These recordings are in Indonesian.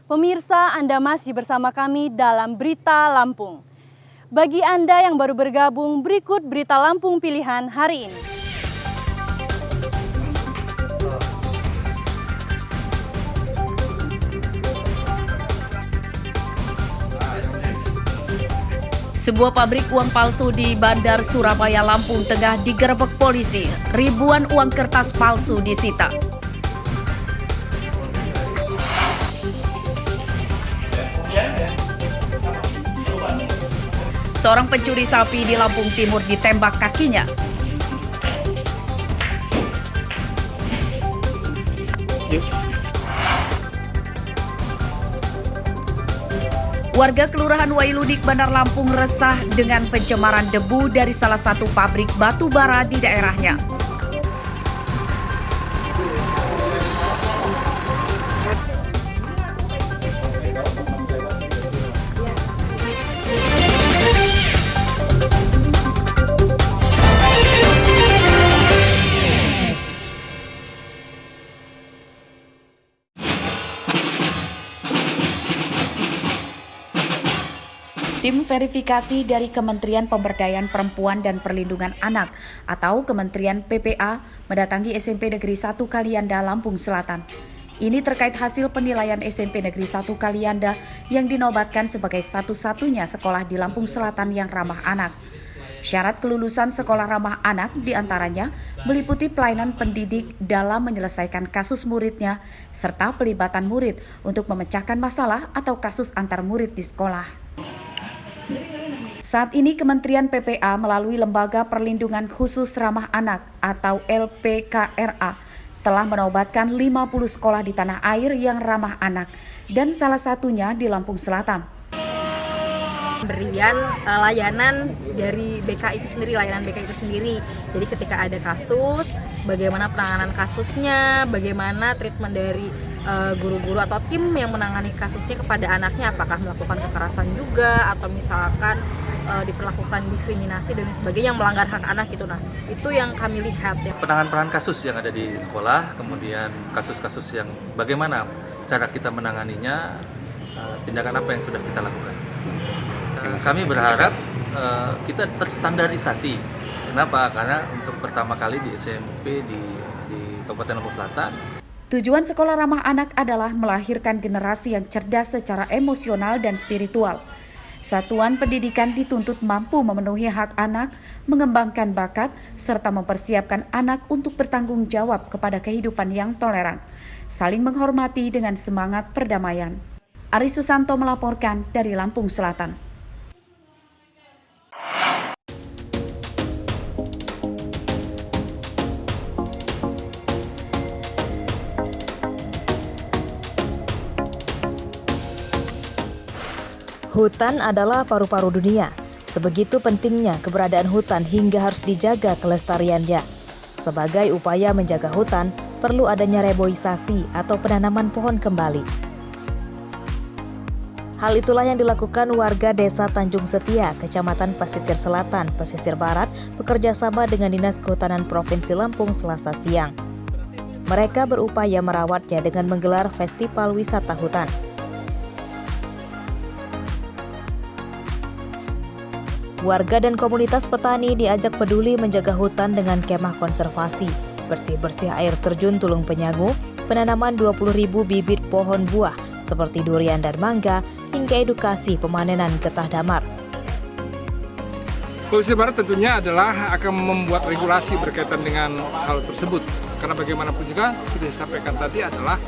Pemirsa, Anda masih bersama kami dalam Berita Lampung. Bagi Anda yang baru bergabung, berikut Berita Lampung pilihan hari ini. Sebuah pabrik uang palsu di Bandar Surabaya, Lampung Tengah digerebek polisi. Ribuan uang kertas palsu disita. Seorang pencuri sapi di Lampung Timur ditembak kakinya. Warga Kelurahan Wailudik, Bandar Lampung resah dengan pencemaran debu dari salah satu pabrik batu bara di daerahnya. Tim verifikasi dari Kementerian Pemberdayaan Perempuan dan Perlindungan Anak atau Kementerian PPA mendatangi SMP Negeri 1 Kalianda, Lampung Selatan. Ini terkait hasil penilaian SMP Negeri 1 Kalianda yang dinobatkan sebagai satu-satunya sekolah di Lampung Selatan yang ramah anak. Syarat kelulusan sekolah ramah anak diantaranya meliputi pelayanan pendidik dalam menyelesaikan kasus muridnya serta pelibatan murid untuk memecahkan masalah atau kasus antar murid di sekolah. Saat ini Kementerian PPA melalui Lembaga Perlindungan Khusus Ramah Anak atau LPKRA telah menobatkan 50 sekolah di tanah air yang ramah anak dan salah satunya di Lampung Selatan. Pemberian layanan dari BK itu sendiri, layanan BK itu sendiri. Jadi ketika ada kasus, bagaimana penanganan kasusnya, bagaimana treatment dari guru-guru atau tim yang menangani kasusnya kepada anaknya, apakah melakukan kekerasan juga atau misalkan diperlakukan diskriminasi dan sebagainya yang melanggar hak anak gitu. Nah, itu yang kami lihat ya. Penanganan kasus yang ada di sekolah, kemudian kasus-kasus yang bagaimana cara kita menanganinya, tindakan apa yang sudah kita lakukan. Kami berharap kita terstandarisasi. Kenapa? Karena untuk pertama kali di SMP di Kabupaten Lampung Selatan. Tujuan sekolah ramah anak adalah melahirkan generasi yang cerdas secara emosional dan spiritual. Satuan pendidikan dituntut mampu memenuhi hak anak, mengembangkan bakat, serta mempersiapkan anak untuk bertanggung jawab kepada kehidupan yang toleran, saling menghormati dengan semangat perdamaian. Ari Susanto melaporkan dari Lampung Selatan. Hutan adalah paru-paru dunia. Sebegitu pentingnya keberadaan hutan hingga harus dijaga kelestariannya. Sebagai upaya menjaga hutan, perlu adanya reboisasi atau penanaman pohon kembali. Hal itulah yang dilakukan warga Desa Tanjung Setia, Kecamatan Pesisir Selatan, Pesisir Barat, bekerja sama dengan Dinas Kehutanan Provinsi Lampung Selasa siang. Mereka berupaya merawatnya dengan menggelar festival wisata hutan. Warga dan komunitas petani diajak peduli menjaga hutan dengan kemah konservasi, bersih-bersih air terjun Tulung Penyangu, penanaman 20.000 bibit pohon buah seperti durian dan mangga, hingga edukasi pemanenan getah damar. Pesisir Barat tentunya adalah akan membuat regulasi berkaitan dengan hal tersebut. Karena bagaimanapun juga, sudah disampaikan tadi adalah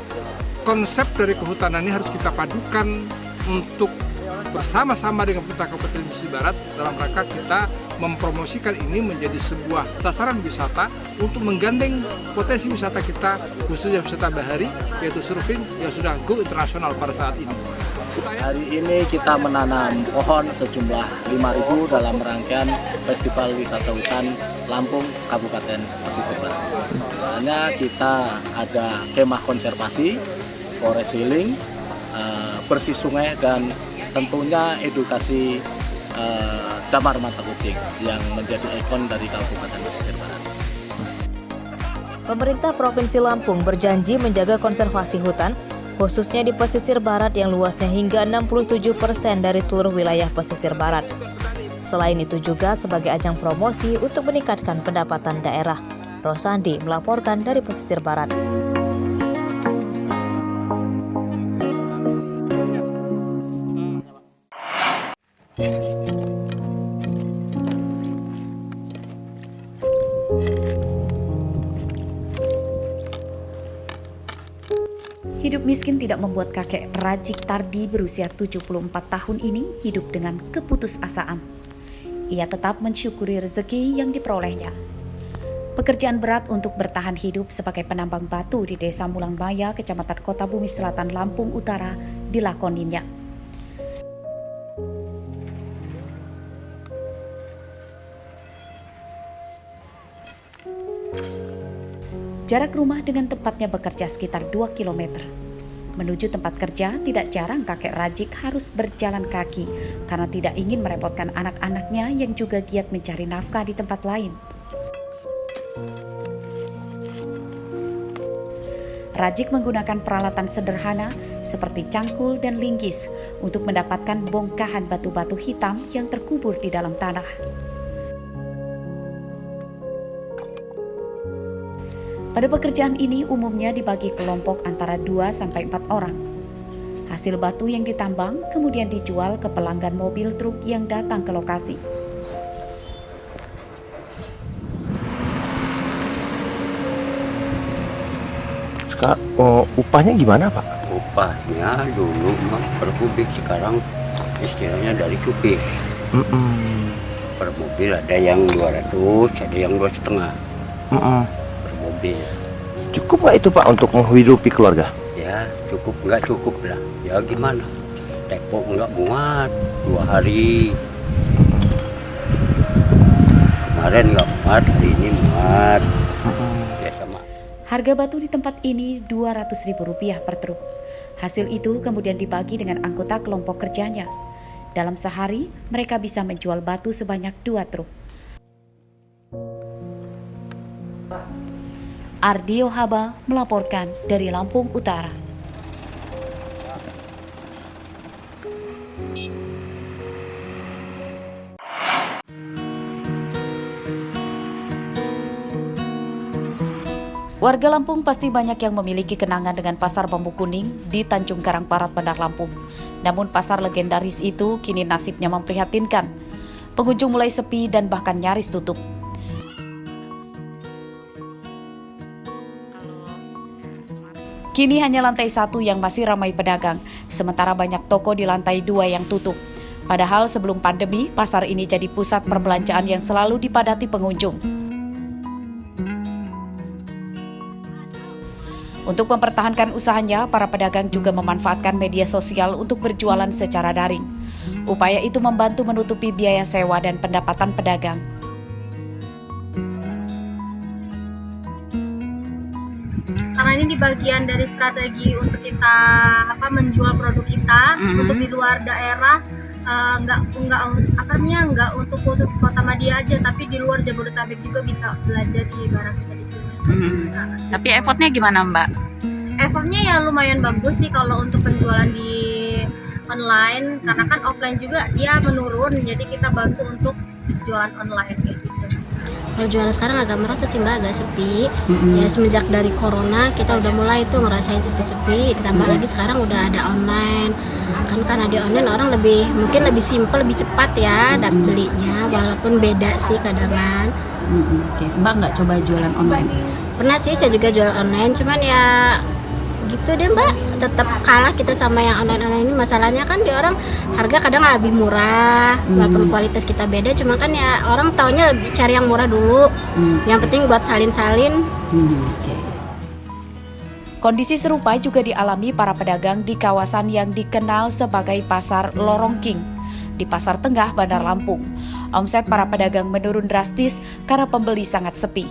konsep dari kehutanan ini harus kita padukan untuk bersama-sama dengan pemerintah Kabupaten Pesisir Barat dalam rangka kita mempromosikan ini menjadi sebuah sasaran wisata untuk menggandeng potensi wisata kita, khususnya wisata bahari, yaitu surfing yang sudah go internasional pada saat ini. Hari ini kita menanam pohon sejumlah 5.000 dalam rangkaian Festival Wisata Hutan Lampung Kabupaten Pesisir Barat. Hanya kita ada kemah konservasi, forest healing, bersih sungai, dan tentunya edukasi damar mata kucing yang menjadi ikon dari Kabupaten Pesisir Barat. Pemerintah Provinsi Lampung berjanji menjaga konservasi hutan khususnya di pesisir barat yang luasnya hingga 67% dari seluruh wilayah pesisir barat. Selain itu juga sebagai ajang promosi untuk meningkatkan pendapatan daerah. Rosandi melaporkan dari pesisir barat. Hidup miskin tidak membuat kakek Rajik Tardi berusia 74 tahun ini hidup dengan keputusasaan. Ia tetap mensyukuri rezeki yang diperolehnya. Pekerjaan berat untuk bertahan hidup sebagai penambang batu di Desa Mulangbaya, Kecamatan Kota Bumi Selatan, Lampung Utara, dilakoninya. Jarak rumah dengan tempatnya bekerja sekitar 2 km. Menuju tempat kerja, tidak jarang kakek Rajik harus berjalan kaki karena tidak ingin merepotkan anak-anaknya yang juga giat mencari nafkah di tempat lain. Rajik menggunakan peralatan sederhana seperti cangkul dan linggis untuk mendapatkan bongkahan batu-batu hitam yang terkubur di dalam tanah. Pada pekerjaan ini umumnya dibagi kelompok antara 2-4 orang. Hasil batu yang ditambang kemudian dijual ke pelanggan mobil truk yang datang ke lokasi. Upahnya gimana, Pak? Upahnya dulu mah per kubik, sekarang istilahnya dari kubik. Per mobil ada yang 200, ada yang 2,5 per mobil. Cukup nggak itu, Pak, untuk menghidupi keluarga? Ya cukup, nggak cukup lah. Ya gimana? Depok nggak muat 2 hari. Kemarin nggak muat, hari ini muat. Ya sama. Harga batu di tempat ini Rp200.000 per truk. Hasil itu kemudian dibagi dengan anggota kelompok kerjanya. Dalam sehari, mereka bisa menjual batu sebanyak 2 truk. Ardio Haba melaporkan dari Lampung Utara. Warga Lampung pasti banyak yang memiliki kenangan dengan Pasar Bambu Kuning di Tanjung Karang Barat, Bandar Lampung. Namun pasar legendaris itu kini nasibnya memprihatinkan. Pengunjung mulai sepi dan bahkan nyaris tutup. Kini hanya lantai 1 yang masih ramai pedagang, sementara banyak toko di lantai 2 yang tutup. Padahal sebelum pandemi, pasar ini jadi pusat perbelanjaan yang selalu dipadati pengunjung. Untuk mempertahankan usahanya, para pedagang juga memanfaatkan media sosial untuk berjualan secara daring. Upaya itu membantu menutupi biaya sewa dan pendapatan pedagang. Karena ini di bagian dari strategi untuk kita menjual produk kita untuk di luar daerah, nggak untuk khusus Kota Madia aja, tapi di luar Jabodetabek juga bisa belanja di barang kita di sini. Tapi effortnya gimana, Mbak? Effortnya ya lumayan bagus sih kalau untuk penjualan di online, karena kan offline juga dia menurun, jadi kita bantu untuk jualan online kayak gitu. Kalau jualan sekarang agak merosot sih Mbak, agak sepi. Ya semenjak dari corona kita udah mulai tuh ngerasain sepi-sepi, ditambah lagi sekarang udah ada online. Kan karena di online orang mungkin lebih simpel, lebih cepat ya belinya, walaupun beda sih kadangan. Oke. Mbak nggak coba jualan online? Pernah sih saya juga jual online, cuman ya gitu deh Mbak, tetap kalah kita sama yang online ini. Masalahnya kan di orang harga kadang lebih murah, walaupun kualitas kita beda, cuma kan ya orang taunya lebih cari yang murah dulu. Yang penting buat salin-salin. Kondisi serupa juga dialami para pedagang di kawasan yang dikenal sebagai Pasar Lorong King di Pasar Tengah, Bandar Lampung. Omset para pedagang menurun drastis karena pembeli sangat sepi.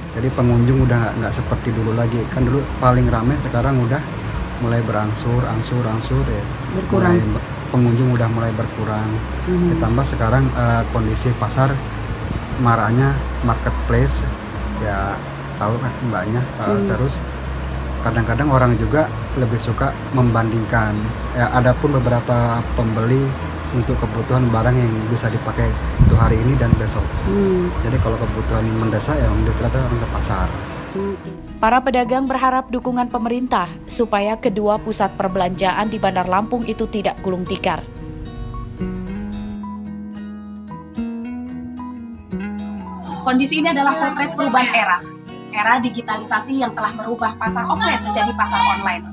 Jadi pengunjung udah nggak seperti dulu lagi. Kan dulu paling ramai, sekarang udah mulai berangsur ya. Berkurang. Pengunjung udah mulai berkurang. Ditambah sekarang kondisi pasar maraknya marketplace, ya tahu kan mbaknya. Terus kadang-kadang orang juga lebih suka membandingkan. Ya, ada pun beberapa pembeli untuk kebutuhan barang yang bisa dipakai untuk hari ini dan besok. Jadi kalau kebutuhan mendesak ya ternyata orang ke pasar. Para pedagang berharap dukungan pemerintah supaya kedua pusat perbelanjaan di Bandar Lampung itu tidak gulung tikar. Kondisi ini adalah potret perubahan era digitalisasi yang telah merubah pasar offline menjadi pasar online.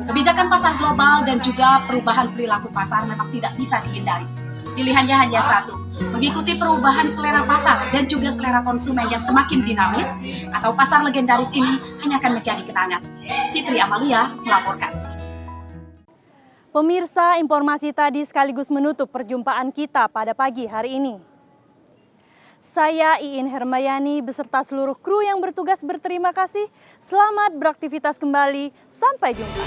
Kebijakan pasar global dan juga perubahan perilaku pasar memang tidak bisa dihindari. Pilihannya hanya satu, mengikuti perubahan selera pasar dan juga selera konsumen yang semakin dinamis, atau pasar legendaris ini hanya akan menjadi kenangan. Fitri Amalia melaporkan. Pemirsa, informasi tadi sekaligus menutup perjumpaan kita pada pagi hari ini. Saya Iin Hermayani beserta seluruh kru yang bertugas berterima kasih. Selamat beraktivitas kembali. Sampai jumpa.